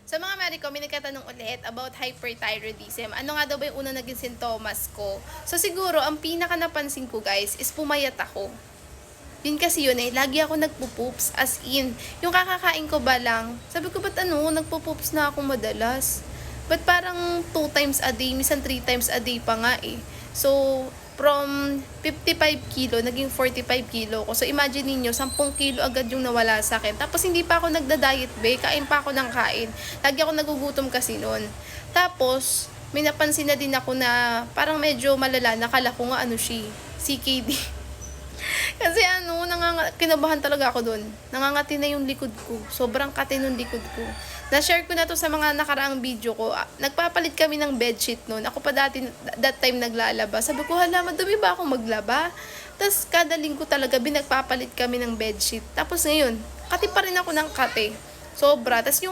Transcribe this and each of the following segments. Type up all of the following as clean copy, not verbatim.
Sa mga mari ko, may nagkatanong ulit about hyperthyroidism. Ano nga daw ba yung unang naging sintomas ko? So siguro, ang pinaka napansin ko guys, is pumayat ako. Yun kasi yun eh, lagi ako nagpo-poops. As in, yung kakakain ko ba lang, sabi ko ba't nagpo-poops na ako madalas? Ba't parang 2 times a day, minsan 3 times a day pa nga eh. So, from 55 kilo, naging 45 kilo ko. So, imagine niyo 10 kilo agad yung nawala sa akin. Tapos, hindi pa ako nagda-diet, be. Kain pa ako ng kain. Lagi ako nagugutom kasi noon. Tapos, may napansin na din ako na parang medyo malala. Nakala ko nga CKD. Kasi kinabahan talaga ako doon. Nangangati na yung likod ko. Sobrang kati ng likod ko. Na-share ko na to sa mga nakaraang video ko. Nagpapalit kami ng bedsheet noon. Ako pa dati, that time naglalaba. Sabi ko, hala, madumi ba ako maglaba? Tapos kada linggo talaga, binagpapalit kami ng bedsheet. Tapos ngayon, kati pa rin ako ng kati. Sobra. Tapos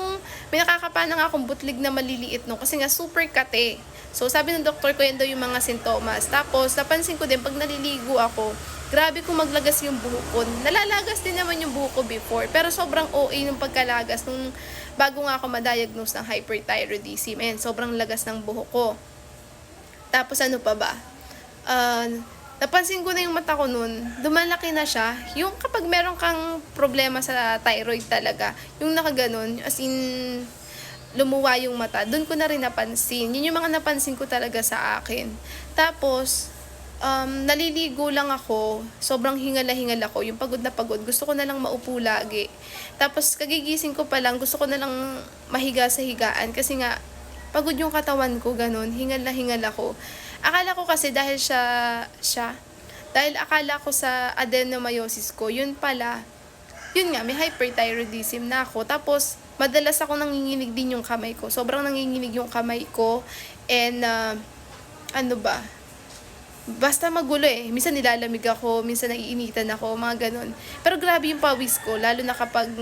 may nakakapana nga akong butlig na maliliit no. Kasi nga, super kati. So, sabi ng doktor ko, yan daw yung mga sintomas. Tapos, napansin ko din, pag naliligo ako, grabe kung maglagas yung buhok ko. Nalalagas din naman yung buhok ko before. Pero sobrang OA ng pagkalagas nung bago nga ako ma-diagnose ng hyperthyroidism. Ayan, sobrang lagas ng buhok ko. Tapos ano pa ba? Napansin ko na yung mata ko nun, dumalaki na siya. Yung kapag meron kang problema sa thyroid talaga, yung nakaganon, as in, lumuwa yung mata, doon ko na rin napansin. Yun yung mga napansin ko talaga sa akin. Tapos, naliligo lang ako, sobrang hingal ako, yung pagod na pagod, gusto ko na lang maupo lagi. Tapos, kagigising ko pa lang, gusto ko na lang mahiga sa higaan, kasi nga, pagod yung katawan ko, ganun, hingal ako. Akala ko kasi dahil dahil akala ko sa adenomyosis ko, yun pala, yun nga, may hyperthyroidism na ako. Tapos, madalas ako nanginginig din yung kamay ko. Sobrang nanginginig yung kamay ko. And, ano ba? Basta magulo eh. Minsan nilalamig ako, minsan naiinitan ako, mga ganun. Pero grabe yung pawis ko, lalo na kapag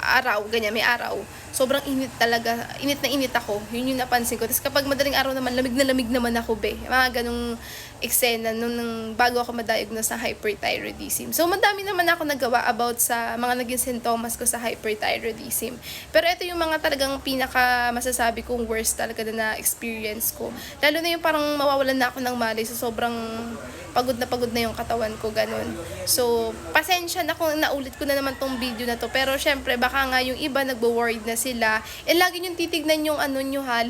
araw, ganyan, may araw. Sobrang init talaga, init na init ako. Yun yung napansin ko. Tapos kapag madaling araw naman, lamig na lamig naman ako, be. Mga ganung eksena nung bago ako ma-diagnose ng hyperthyroidism. So, madami naman ako nagawa about sa mga naging sintomas ko sa hyperthyroidism. Pero ito yung mga talagang pinaka masasabi kong worst talaga na experience ko. Lalo na yung parang mawawalan na ako ng malay. So, sobrang pagod na yung katawan ko, ganun. So, pasensya na kung naulit ko na naman tong video na to. Pero, syempre, baka nga yung iba nagbo-worried na sila. Lagi nyo titignan yung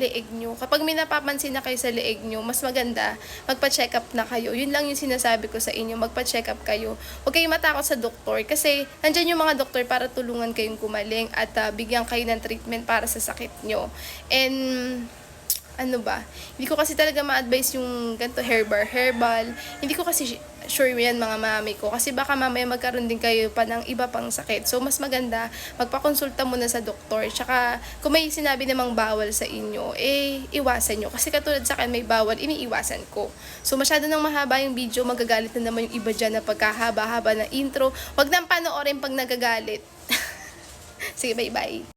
leeg nyo. Kapag may napapansin na kayo sa leeg nyo, mas maganda, magpa-check up na kayo. Yun lang yung sinasabi ko sa inyo, magpa-check up kayo. Huwag kayong matakot sa doktor kasi nandyan yung mga doktor para tulungan kayong gumaling at bigyan kayo ng treatment para sa sakit nyo. And ano ba? Hindi ko kasi talaga ma-advise yung ganito herbal. Hindi ko kasi sure yan mga mami ko. Kasi baka mamaya magkaroon din kayo pa ng iba pang sakit. So, mas maganda, magpakonsulta muna sa doktor. Tsaka, kung may sinabi namang bawal sa inyo, iwasan nyo. Kasi katulad sa akin, may bawal, iniiwasan ko. So, masyado nang mahaba yung video, magagalit na naman yung iba dyan na pagkahaba-haba ng intro. Wag nang panoorin pag nagagalit. Sige, bye-bye.